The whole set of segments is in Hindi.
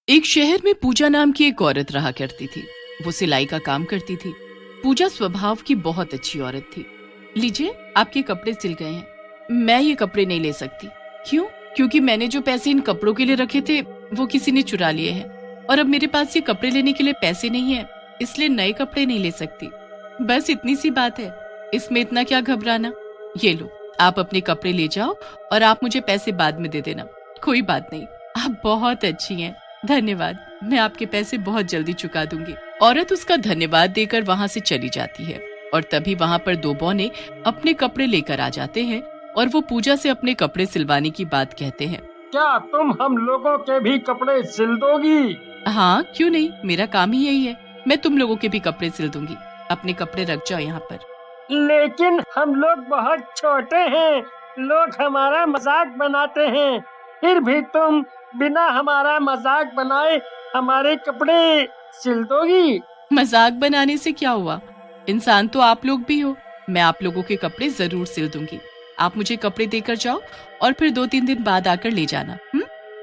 एक शहर में पूजा नाम की एक औरत रहा करती थी। वो सिलाई का काम करती थी। पूजा स्वभाव की बहुत अच्छी औरत थी। लीजिए, आपके कपड़े सिल गए हैं। मैं ये कपड़े नहीं ले सकती। क्यों? क्योंकि मैंने जो पैसे इन कपड़ों के लिए रखे थे वो किसी ने चुरा लिए हैं और अब मेरे पास ये कपड़े लेने के लिए पैसे नहीं है, इसलिए नए कपड़े नहीं ले सकती। बस इतनी सी बात है, इसमें इतना क्या घबराना। ये लो, आप अपने कपड़े ले जाओ और आप मुझे पैसे बाद में दे देना। कोई बात नहीं, आप बहुत अच्छी हैं, धन्यवाद, मैं आपके पैसे बहुत जल्दी चुका दूंगी। औरत उसका धन्यवाद देकर वहाँ से चली जाती है और तभी वहाँ पर दो बौने अपने कपड़े लेकर आ जाते हैं और वो पूजा से अपने कपड़े सिलवाने की बात कहते हैं। क्या तुम हम लोगों के भी कपड़े सिल दोगी? हाँ, क्यों नहीं, मेरा काम ही यही है। मैं तुम लोगों के भी कपड़े सिल दूंगी। अपने कपड़े रख जाओ यहाँ पर। लेकिन हम लोग बहुत छोटे हैं, लोग हमारा मजाक बनाते हैं, फिर भी तुम बिना हमारा मजाक बनाए हमारे कपड़े सिल दोगी? मजाक बनाने से क्या हुआ, इंसान तो आप लोग भी हो। मैं आप लोगों के कपड़े जरूर सिल दूंगी। आप मुझे कपड़े देकर जाओ और फिर 2-3 दिन बाद आकर ले जाना।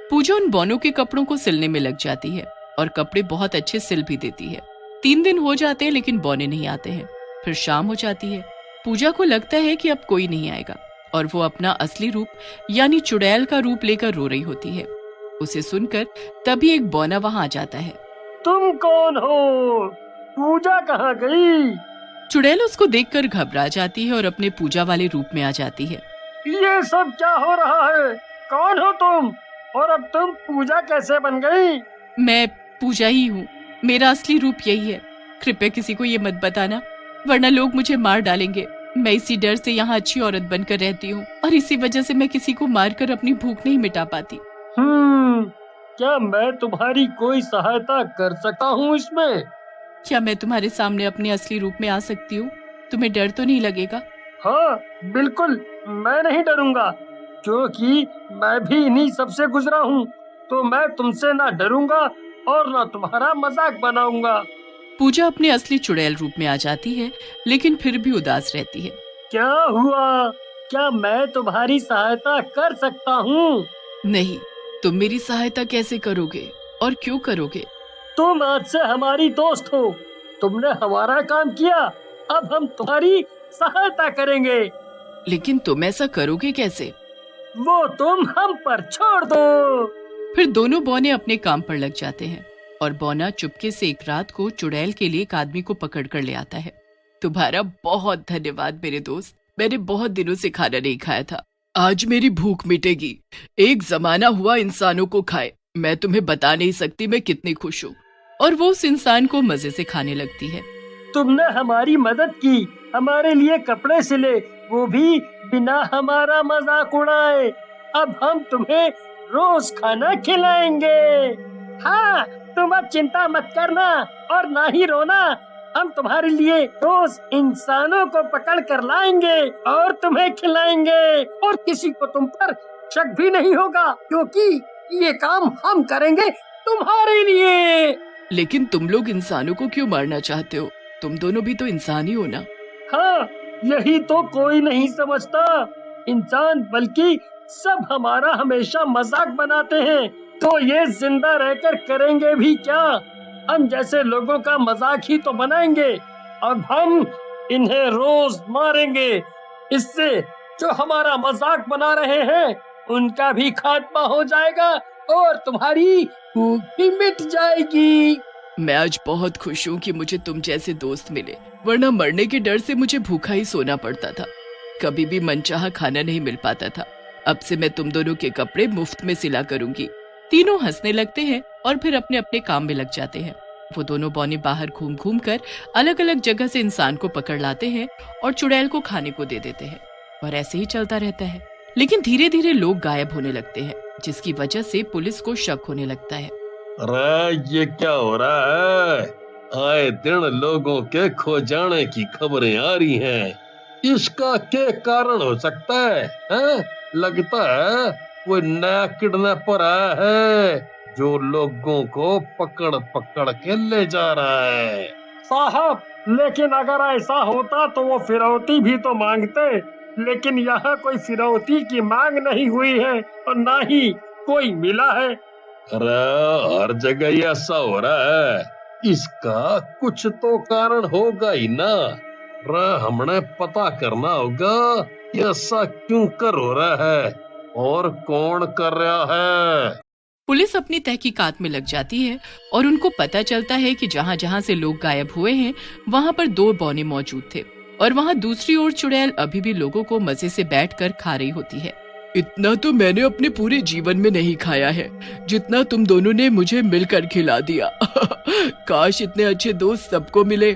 पूजा उन बौनों के कपड़ों को सिलने में लग जाती है और कपड़े बहुत अच्छे सिल भी देती है। 3 दिन हो जाते हैं लेकिन बौने नहीं आते हैं। फिर शाम हो जाती है। पूजा को लगता है कि अब कोई नहीं आएगा और वो अपना असली रूप यानी चुड़ैल का रूप लेकर रो रही होती है। उसे सुनकर तभी एक बौना वहां आ जाता है। तुम कौन हो? पूजा कहाँ गई? चुड़ैल उसको देखकर घबरा जाती है और अपने पूजा वाले रूप में आ जाती है। ये सब क्या हो रहा है? कौन हो तुम और अब तुम पूजा कैसे बन गई? मैं पूजा ही हूँ, मेरा असली रूप यही है। कृपया किसी को ये मत बताना, वरना लोग मुझे मार डालेंगे। मैं इसी डर से यहाँ अच्छी औरत बनकर रहती हूँ और इसी वजह से मैं किसी को मारकर अपनी भूख नहीं मिटा पाती। क्या मैं तुम्हारी कोई सहायता कर सकता हूँ इसमें? क्या मैं तुम्हारे सामने अपने असली रूप में आ सकती हूँ? तुम्हें डर तो नहीं लगेगा? हाँ बिल्कुल, मैं नहीं डरूंगा, क्योंकि मैं भी इन्हीं सबसे गुजरा हूँ, तो मैं तुमसे ना डरूंगा और ना तुम्हारा मजाक बनाऊंगा। पूजा अपने असली चुड़ैल रूप में आ जाती है लेकिन फिर भी उदास रहती है। क्या हुआ? क्या मैं तुम्हारी सहायता कर सकता हूँ? नहीं, तुम मेरी सहायता कैसे करोगे और क्यों करोगे? तुम आज से हमारी दोस्त हो, तुमने हमारा काम किया, अब हम तुम्हारी सहायता करेंगे। लेकिन तुम ऐसा करोगे कैसे? वो तुम हम पर छोड़ दो। फिर दोनों बौने अपने काम पर लग जाते हैं और बौना चुपके से एक रात को चुड़ैल के लिए एक आदमी को पकड़ कर ले आता है। तुम्हारा बहुत धन्यवाद मेरे दोस्त, मैंने बहुत दिनों से खाना नहीं खाया था, आज मेरी भूख मिटेगी। एक जमाना हुआ इंसानों को खाए, मैं तुम्हें बता नहीं सकती मैं कितनी खुश हूँ। और वो उस इंसान को मजे से खाने लगती है। तुमने हमारी मदद की, हमारे लिए कपड़े सिले, वो भी बिना हमारा मजाक उड़ाए। अब हम तुम्हें रोज खाना खिलाएंगे। हाँ, तुम अब चिंता मत करना और ना ही रोना। हम तुम्हारे लिए रोज इंसानों को पकड़ कर लाएंगे और तुम्हें खिलाएंगे और किसी को तुम पर शक भी नहीं होगा, क्योंकि ये काम हम करेंगे तुम्हारे लिए। लेकिन तुम लोग इंसानों को क्यों मारना चाहते हो? तुम दोनों भी तो इंसान ही हो ना। हाँ, यही तो कोई नहीं समझता। इंसान बल्कि सब हमारा हमेशा मजाक बनाते हैं, तो ये जिंदा रहकर करेंगे भी क्या? हम जैसे लोगों का मजाक ही तो बनाएंगे। अब हम इन्हें रोज मारेंगे, इससे जो हमारा मजाक बना रहे हैं उनका भी खात्मा हो जाएगा और तुम्हारी भूख भी मिट जाएगी। मैं आज बहुत खुश हूँ कि मुझे तुम जैसे दोस्त मिले, वरना मरने के डर से मुझे भूखा ही सोना पड़ता था। कभी भी मनचाहा खाना नहीं मिल पाता था। अब से मैं तुम दोनों के कपड़े मुफ्त में सिला करूंगी। तीनों हंसने लगते हैं और फिर अपने अपने काम में लग जाते हैं। वो दोनों बौने बाहर घूम घूम कर अलग अलग जगह से इंसान को पकड़ लाते हैं और चुड़ैल को खाने को दे देते हैं और ऐसे ही चलता रहता है। लेकिन धीरे धीरे लोग गायब होने लगते हैं, जिसकी वजह से पुलिस को शक होने लगता है। अरे ये क्या हो रहा है? आए दिन लोगों के खो जाने की खबरें आ रही हैं। इसका क्या कारण हो सकता है? लगता है वो नया किडनैपर आया है जो लोगों को पकड़ पकड़ के ले जा रहा है। साहब, लेकिन अगर ऐसा होता तो वो फिरौती भी तो मांगते, लेकिन यहाँ कोई फिरौती की मांग नहीं हुई है और ना ही कोई मिला है। अरे हर जगह ये ऐसा हो रहा है, इसका कुछ तो कारण होगा ही ना। अरे हमने पता करना होगा कि ऐसा क्यों कर हो रहा है और कौन कर रहा है। पुलिस अपनी तहकीकात में लग जाती है और उनको पता चलता है कि जहाँ जहाँ से लोग गायब हुए हैं वहाँ पर 2 बौने मौजूद थे और वहाँ दूसरी ओर चुड़ैल अभी भी लोगों को मजे से बैठकर खा रही होती है। इतना तो मैंने अपने पूरे जीवन में नहीं खाया है जितना तुम दोनों ने मुझे मिलकर खिला दिया। काश इतने अच्छे दोस्त सबको मिले।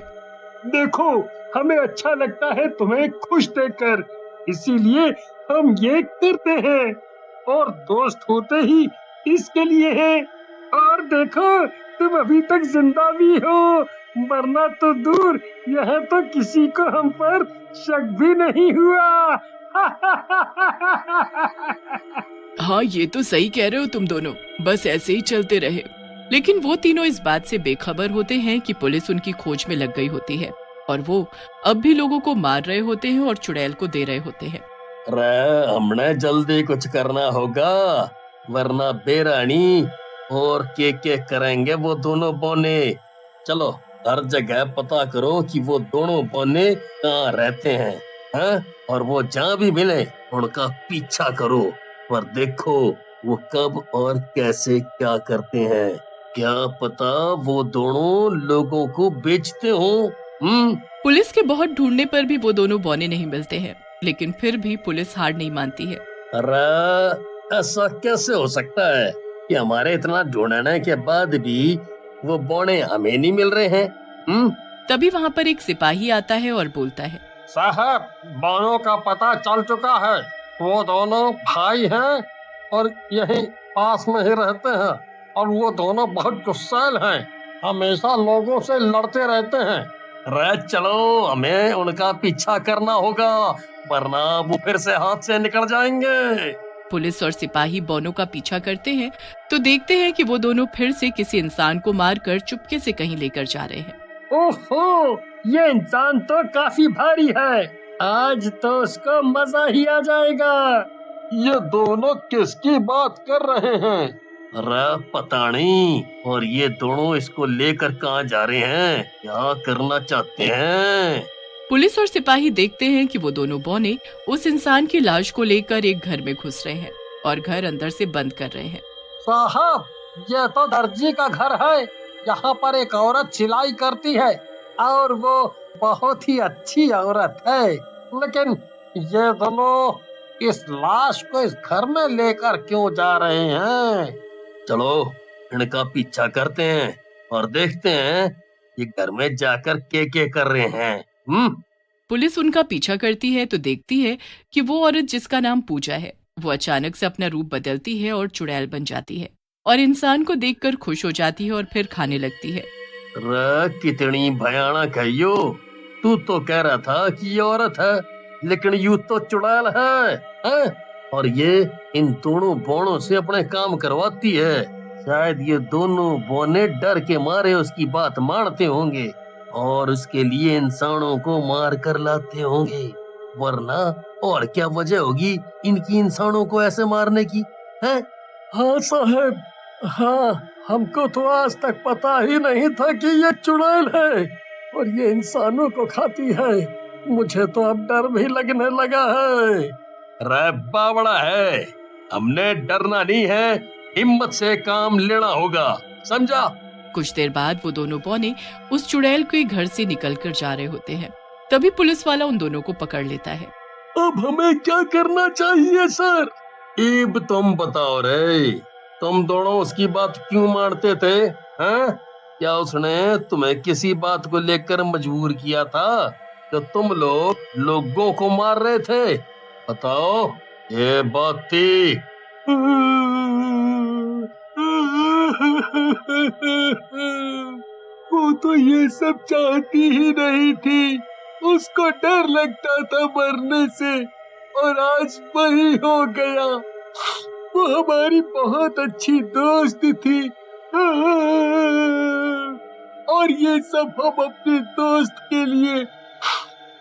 देखो, हमें अच्छा लगता है तुम्हें खुश देखकर, इसीलिए हम ये करते हैं, और दोस्त होते ही इसके लिए हैं। और देखो, तुम अभी तक जिंदा भी हो, मरना तो दूर, यहाँ तो किसी को हम पर शक भी नहीं हुआ। हाँ, ये तो सही कह रहे हो तुम दोनों, बस ऐसे ही चलते रहे। लेकिन वो तीनों इस बात से बेखबर होते हैं कि पुलिस उनकी खोज में लग गई होती है और वो अब भी लोगों को मार रहे होते हैं और चुड़ैल को दे रहे होते हैं। अरे हमने जल्दी कुछ करना होगा, वरना बेरानी और के करेंगे वो दोनों बौने। चलो हर जगह पता करो कि वो दोनों बौने कहाँ रहते हैं, हैं? और वो जहाँ भी मिले उनका पीछा करो, पर देखो वो कब और कैसे क्या करते हैं। क्या पता वो दोनों लोगों को बेचते हो। पुलिस के बहुत ढूंढने पर भी वो दोनों बौने नहीं मिलते हैं, लेकिन फिर भी पुलिस हार नहीं मानती है। अरे ऐसा कैसे हो सकता है कि हमारे इतना ढूंढने के बाद भी वो बौने हमें नहीं मिल रहे हैं। तभी वहाँ पर एक सिपाही आता है और बोलता है, साहब, बौनों का पता चल चुका है। वो दोनों भाई हैं और यहीं पास में ही रहते हैं, और वो दोनों बहुत गुस्सैल हैं, हमेशा लोगों से लड़ते रहते हैं। अरे चलो हमें उनका पीछा करना होगा, वरना वो फिर से हाथ से निकल जाएंगे। पुलिस और सिपाही बौनों का पीछा करते हैं तो देखते हैं कि वो दोनों फिर से किसी इंसान को मारकर चुपके से कहीं लेकर जा रहे हैं। ओहो, ये इंसान तो काफी भारी है, आज तो उसको मजा ही आ जाएगा। ये दोनों किसकी बात कर रहे हैं? अरे पता नहीं, और ये दोनों इसको लेकर कहाँ जा रहे हैं, क्या करना चाहते हैं? पुलिस और सिपाही देखते हैं कि वो दोनों बौने उस इंसान की लाश को लेकर एक घर में घुस रहे हैं और घर अंदर से बंद कर रहे हैं। साहब, ये तो दर्जी का घर है, यहाँ पर एक औरत सिलाई करती है और वो बहुत ही अच्छी औरत है, लेकिन ये दोनों इस लाश को इस घर में लेकर क्यों जा रहे हैं? चलो इनका पीछा करते हैं और देखते हैं ये घर में जाकर के कर रहे हैं। पुलिस उनका पीछा करती है तो देखती है कि वो औरत जिसका नाम पूजा है, वो अचानक से अपना रूप बदलती है और चुड़ैल बन जाती है और इंसान को देखकर खुश हो जाती है और फिर खाने लगती है। कितनी भयानक है यो, तू तो कह रहा था कि ये औरत है, लेकिन यू तो चुड़ैल है? और ये इन दोनों बौनों से अपने काम करवाती है। शायद ये दोनों बौने डर के मारे उसकी बात मानते होंगे और उसके लिए इंसानों को मार कर लाते होंगे, वरना और क्या वजह होगी इनकी इंसानों को ऐसे मारने की, है? हाँ साहब, हाँ, हमको तो आज तक पता ही नहीं था कि ये चुड़ैल है और ये इंसानों को खाती है। मुझे तो अब डर भी लगने लगा है। रे बावड़ा है, हमने डरना नहीं है, हिम्मत से काम लेना होगा, समझा? कुछ देर बाद वो दोनों बौने उस चुड़ैल के घर से निकलकर जा रहे होते हैं। तभी पुलिस वाला उन दोनों को पकड़ लेता है। अब हमें क्या करना चाहिए सर? अब तुम बताओ रे, तुम दोनों उसकी बात क्यों मानते थे, हैं? क्या उसने तुम्हें किसी बात को लेकर मजबूर किया था तो तुम लोग लोगों को मार रहे थे? बताओ, ये बात थी। वो तो ये सब चाहती ही नहीं थी, उसको डर लगता था मरने से, और आज वही हो गया। वो हमारी बहुत अच्छी दोस्त थी, और ये सब हम अपने दोस्त के लिए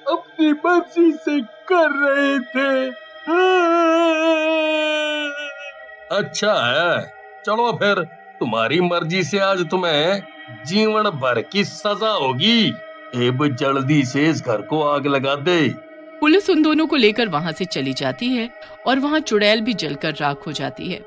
अपनी मर्जी से कर रहे थे। अच्छा है, चलो फिर तुम्हारी मर्जी से आज तुम्हें जीवन भर की सजा होगी। अब जल्दी से इस घर को आग लगा दे। पुलिस उन दोनों को लेकर वहां से चली जाती है और वहां चुड़ैल भी जलकर राख हो जाती है।